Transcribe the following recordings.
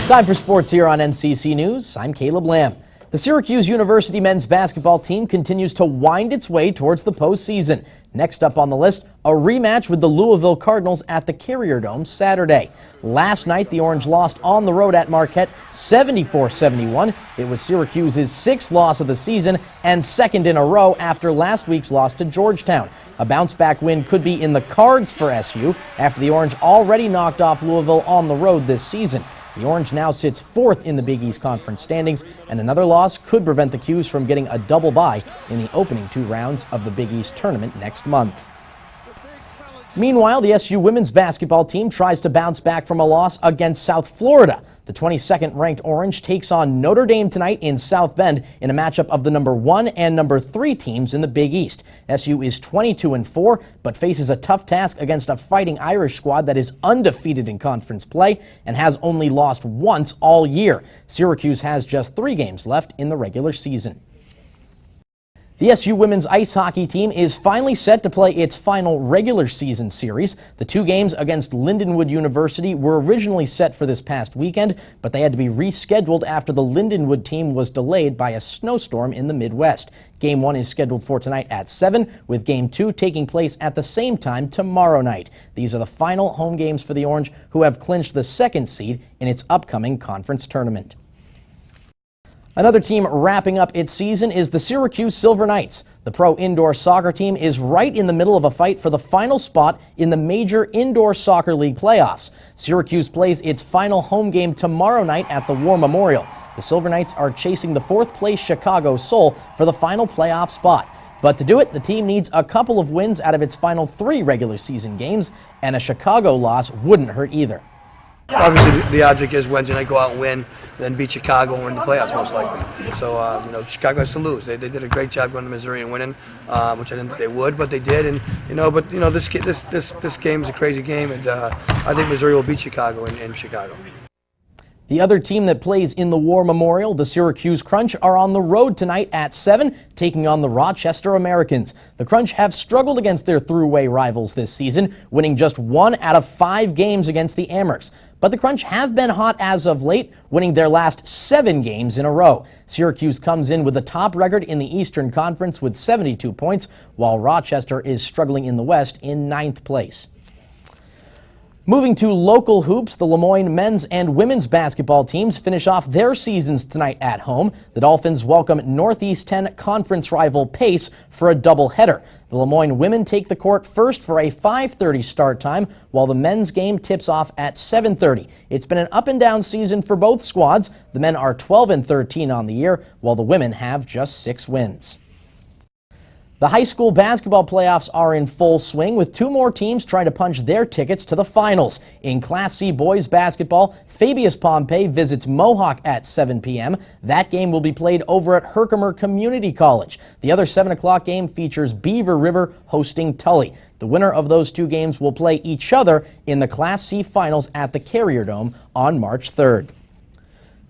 Time for sports here on NCC News. I'm Caleb Lamb. The Syracuse University men's basketball team continues to wind its way towards the postseason. Next up on the list, a rematch with the Louisville Cardinals at the Carrier Dome Saturday. Last night, the Orange lost on the road at Marquette 74-71. It was Syracuse's sixth loss of the season and second in a row after last week's loss to Georgetown. A bounce-back win could be in the cards for SU after the Orange already knocked off Louisville on the road this season. The Orange now sits fourth in the Big East Conference standings, and another loss could prevent the 'Cuse from getting a double bye in the opening two rounds of the Big East tournament next month. Meanwhile, the SU women's basketball team tries to bounce back from a loss against South Florida. The 22nd ranked Orange takes on Notre Dame tonight in South Bend in a matchup of the number 1 and number 3 teams in the Big East. SU is 22-4, but faces a tough task against a Fighting Irish squad that is undefeated in conference play and has only lost once all year. Syracuse has just 3 games left in the regular season. The SU women's ice hockey team is finally set to play its final regular season series. The 2 games against Lindenwood University were originally set for this past weekend, but they had to be rescheduled after the Lindenwood team was delayed by a snowstorm in the Midwest. Game 1 is scheduled for tonight at 7, with Game 2 taking place at the same time tomorrow night. These are the final home games for the Orange, who have clinched the 2nd seed in its upcoming conference tournament. Another team wrapping up its season is the Syracuse Silver Knights. The pro indoor soccer team is right in the middle of a fight for the final spot in the major indoor soccer league playoffs. Syracuse plays its final home game tomorrow night at the War Memorial. The Silver Knights are chasing the 4th place Chicago Soul for the final playoff spot. But to do it, the team needs a couple of wins out of its final 3 regular season games, and a Chicago loss wouldn't hurt either. Obviously, the object is Wednesday night, go out and win, then beat Chicago and win the playoffs most likely. So, Chicago has to lose. They did a great job going to Missouri and winning, which I didn't think they would, but they did. And this game is a crazy game, and I think Missouri will beat Chicago in Chicago. The other team that plays in the War Memorial, the Syracuse Crunch, are on the road tonight at 7, taking on the Rochester Americans. The Crunch have struggled against their throughway rivals this season, winning just 1 out of 5 games against the Amherst. But the Crunch have been hot as of late, winning their last 7 games in a row. Syracuse comes in with the top record in the Eastern Conference with 72 points, while Rochester is struggling in the West in 9th place. Moving to local hoops, the Lemoyne men's and women's basketball teams finish off their seasons tonight at home. The Dolphins welcome Northeast 10 conference rival Pace for a doubleheader. The Lemoyne women take the court first for a 5:30 start time, while the men's game tips off at 7:30. It's been an up-and-down season for both squads. The men are 12-13 on the year, while the women have just 6 wins. The high school basketball playoffs are in full swing, with 2 more teams trying to punch their tickets to the finals. In Class C boys basketball, Fabius Pompey visits Mohawk at 7 p.m. That game will be played over at Herkimer Community College. The other 7 o'clock game features Beaver River hosting Tully. The winner of those 2 games will play each other in the Class C finals at the Carrier Dome on March 3rd.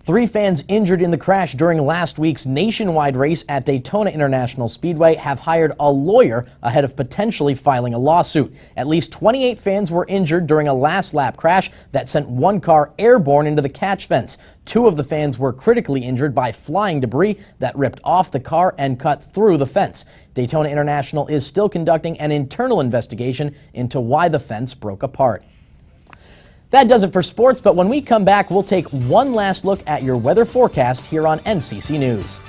3 fans injured in the crash during last week's nationwide race at Daytona International Speedway have hired a lawyer ahead of potentially filing a lawsuit. At least 28 fans were injured during a last-lap crash that sent 1 car airborne into the catch fence. 2 of the fans were critically injured by flying debris that ripped off the car and cut through the fence. Daytona International is still conducting an internal investigation into why the fence broke apart. That does it for sports, but when we come back, we'll take one last look at your weather forecast here on NCC News.